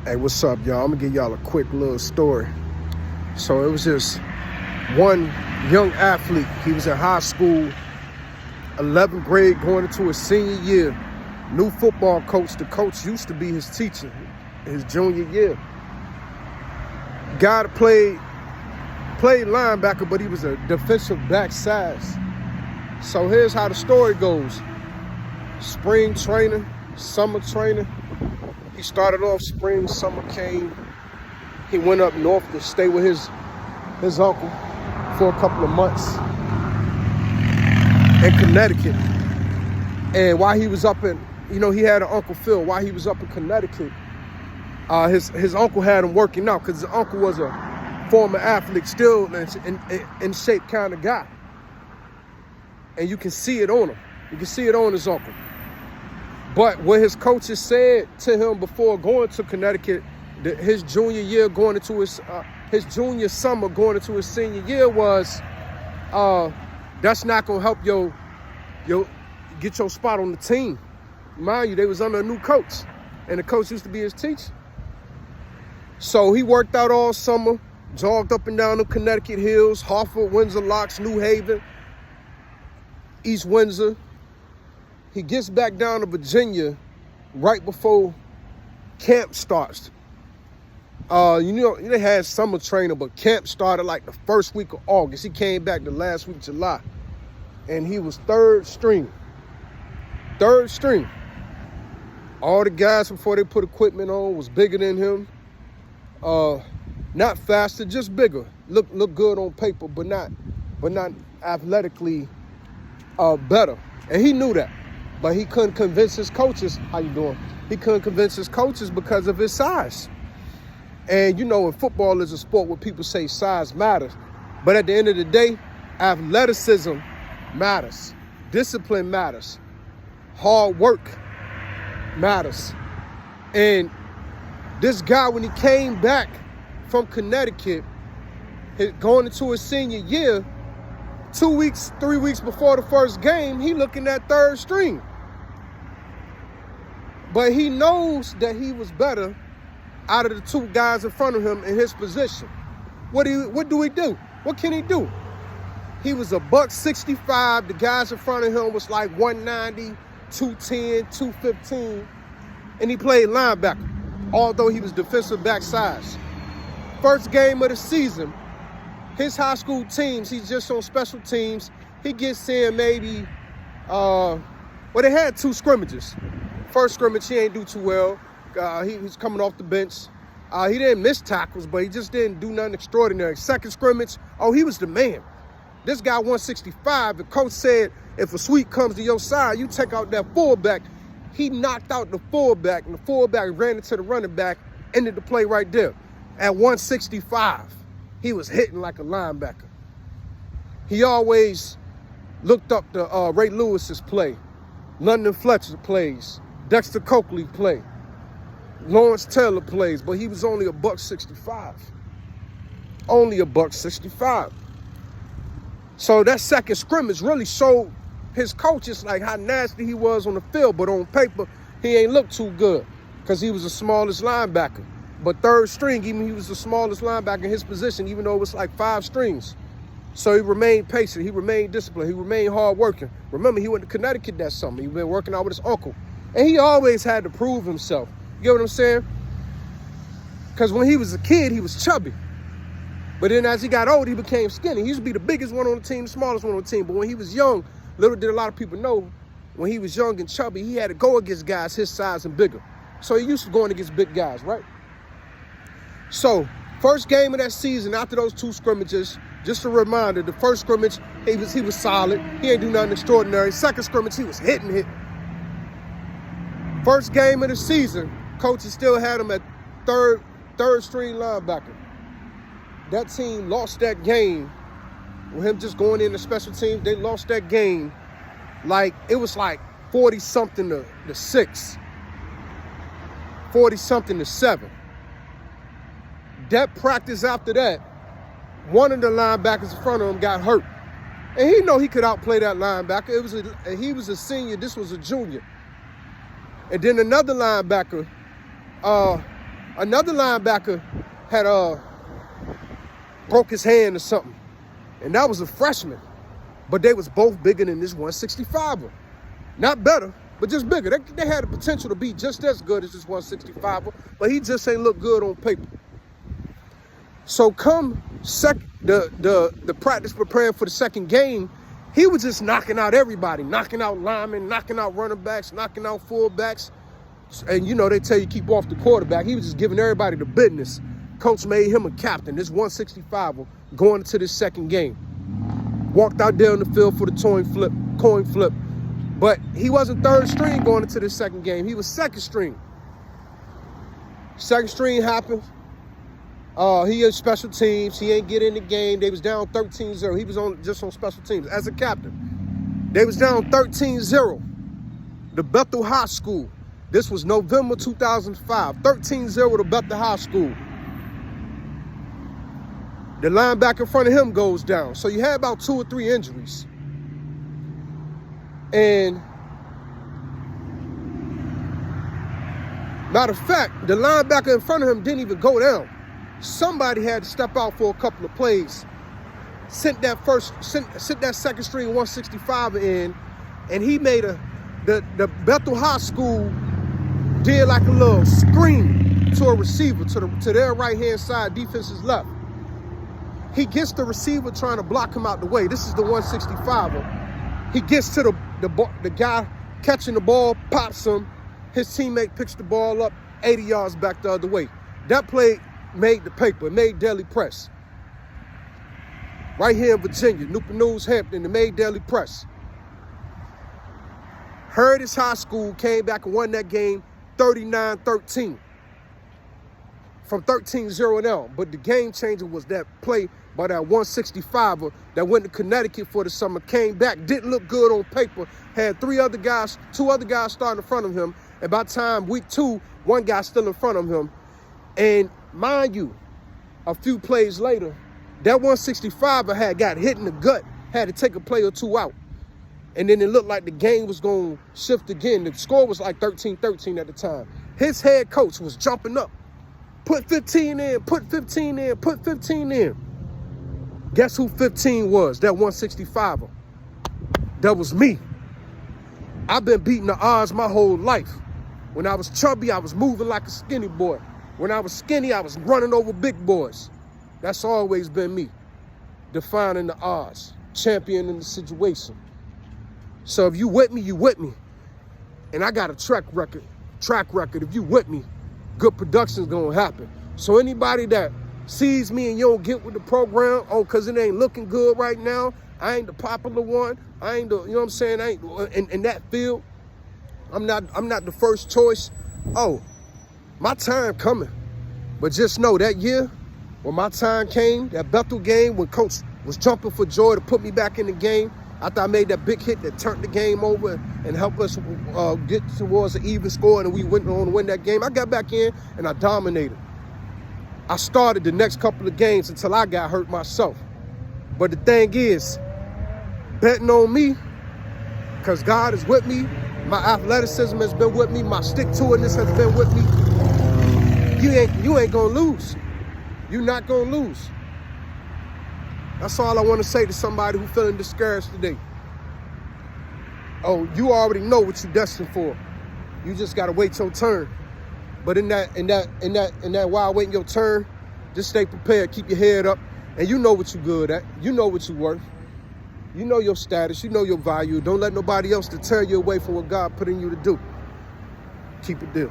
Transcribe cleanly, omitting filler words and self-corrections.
Hey, what's up, y'all? I'm gonna give y'all a quick little story. So it was just one young athlete. He was in high school, 11th grade, going into his senior year. New football coach. The coach used to be his teacher his junior year. Guy that played linebacker, but he was a defensive back size. So here's how the story goes. Spring training, summer training. He started off spring, summer came. He went up north to stay with his uncle for a couple of months in Connecticut. And while he was up in, he had an Uncle Phil. While he was up in Connecticut, his uncle had him working out because his uncle was a former athlete, still in shape kind of guy. And you can see it on him. You can see it on his uncle. But what his coaches said to him before going to Connecticut, his junior year going into his junior summer going into his senior year was, that's not gonna help yo get your spot on the team. Mind you, they was under a new coach, and the coach used to be his teacher. So he worked out all summer, jogged up and down the Connecticut hills, Hartford, Windsor Locks, New Haven, East Windsor. He gets back down to Virginia right before camp starts. They had summer training, but camp started like the first week of August. He came back the last week of July, and he was third string. Third string. All the guys before they put equipment on was bigger than him. Not faster, just bigger. Look good on paper, but not athletically better. And he knew that. But he couldn't convince his coaches. How you doing? He couldn't convince his coaches because of his size. And in football is a sport where people say size matters. But at the end of the day, athleticism matters. Discipline matters. Hard work matters. And this guy, when he came back from Connecticut, going into his senior year, 3 weeks before the first game, he looking at third string. But he knows that he was better out of the two guys in front of him in his position. What do he do? What can he do? He was $165. The guys in front of him was like 190, 210, 215. And he played linebacker, although he was defensive back size. First game of the season, his high school teams, he's just on special teams. He gets in maybe, they had 2 scrimmages. First scrimmage, he ain't do too well. He was coming off the bench. He didn't miss tackles, but he just didn't do nothing extraordinary. Second scrimmage, he was the man. This guy 165, the coach said, if a sweep comes to your side, you take out that fullback. He knocked out the fullback, and the fullback ran into the running back, ended the play right there. At 165, he was hitting like a linebacker. He always looked up to Ray Lewis's play, London Fletcher plays, Dexter Coakley play, Lawrence Taylor plays, but he was only $165. Only $165. So that second scrimmage really showed his coaches like how nasty he was on the field, but on paper, he ain't looked too good because he was the smallest linebacker. But third string, even he was the smallest linebacker in his position, even though it was like 5 strings. So he remained patient, he remained disciplined, he remained hardworking. Remember, he went to Connecticut that summer. He been working out with his uncle. And he always had to prove himself. You get what I'm saying? Because when he was a kid, he was chubby. But then as he got older, he became skinny. He used to be the biggest one on the team, the smallest one on the team. But when he was young, little did a lot of people know, when he was young and chubby, he had to go against guys his size and bigger. So he used to going against big guys, right? So first game of that season, after those 2 scrimmages, just a reminder, the first scrimmage, he was solid. He ain't do nothing extraordinary. Second scrimmage, he was hitting. First game of the season, coaches still had him at third string linebacker. That team lost that game with him just going into special teams. They lost that game it was like 40-something to 6. 40-something to 7. That practice after that, one of the linebackers in front of him got hurt. And he know he could outplay that linebacker. He was a senior, this was a junior. And then another linebacker Another linebacker had broke his hand or something, and that was a freshman. But they was both bigger than this 165er. Not better, but just bigger. They had the potential to be just as good as this 165er, but he just ain't look good on paper. So come the practice preparing for the second game, he was just knocking out everybody, knocking out linemen, knocking out running backs, knocking out fullbacks. And you know, they tell you keep off the quarterback. He was just giving everybody the business. Coach made him a captain, this 165er, going into this second game. Walked out there on the field for the coin flip. But he wasn't third string going into this second game. He was second string. Second string happened. He had special teams. He ain't get in the game. They was down 13-0. He was just on special teams as a captain. They was down 13-0. The Bethel High School. This was November 2005. 13-0 to Bethel High School. The linebacker in front of him goes down. So you had about 2 or 3 injuries. And matter of fact, the linebacker in front of him didn't even go down. Somebody had to step out for a couple of plays, sent that second string 165 in, and he made the Bethel High School did like a little screen to a receiver to their right hand side, defense's left. He gets the receiver trying to block him out the way. This is the 165er. He gets to the guy catching the ball, pops him. His teammate picks the ball up 80 yards back the other way. That play made the paper, made Daily Press. Right here in Virginia, Newport News, Hampton, it made Daily Press. Heritage High School came back and won that game 39-13. From 13-0 down. But the game changer was that play by that 165er that went to Connecticut for the summer, came back, didn't look good on paper, had 2 other guys starting in front of him, and by time week 2, 1 guy still in front of him. And mind you, a few plays later, that 165er had got hit in the gut, had to take a play or 2 out. And then it looked like the game was going to shift again. The score was like 13-13 at the time. His head coach was jumping up. Put 15 in, put 15 in, put 15 in. Guess who 15 was? That 165er. That was me. I've been beating the odds my whole life. When I was chubby, I was moving like a skinny boy. When I was skinny, I was running over big boys. That's always been me. Defining the odds, championing the situation. So if you with me, you with me. And I got a track record. If you with me, good production's gonna happen. So anybody that sees me and you don't get with the program, cause it ain't looking good right now, I ain't the popular one, I ain't the, you know what I'm saying, I ain't in that field, I'm not the first choice. My time coming. But just know that year, when my time came, that Bethel game, when coach was jumping for joy to put me back in the game, after I made that big hit that turned the game over and helped us get towards an even score, and we went on to win that game, I got back in and I dominated. I started the next couple of games until I got hurt myself. But the thing is, betting on me, because God is with me, my athleticism has been with me, my stick-to-itness has been with me, you ain't gonna lose. You're not gonna lose. That's all I want to say to somebody who's feeling discouraged today. You already know what you're destined for. You just gotta wait your turn. But in that while waiting your turn, just stay prepared, keep your head up, and you know what you're good at. You know what you're worth. You know your status, you know your value. Don't let nobody else deter you away from what God put in you to do. Keep it there.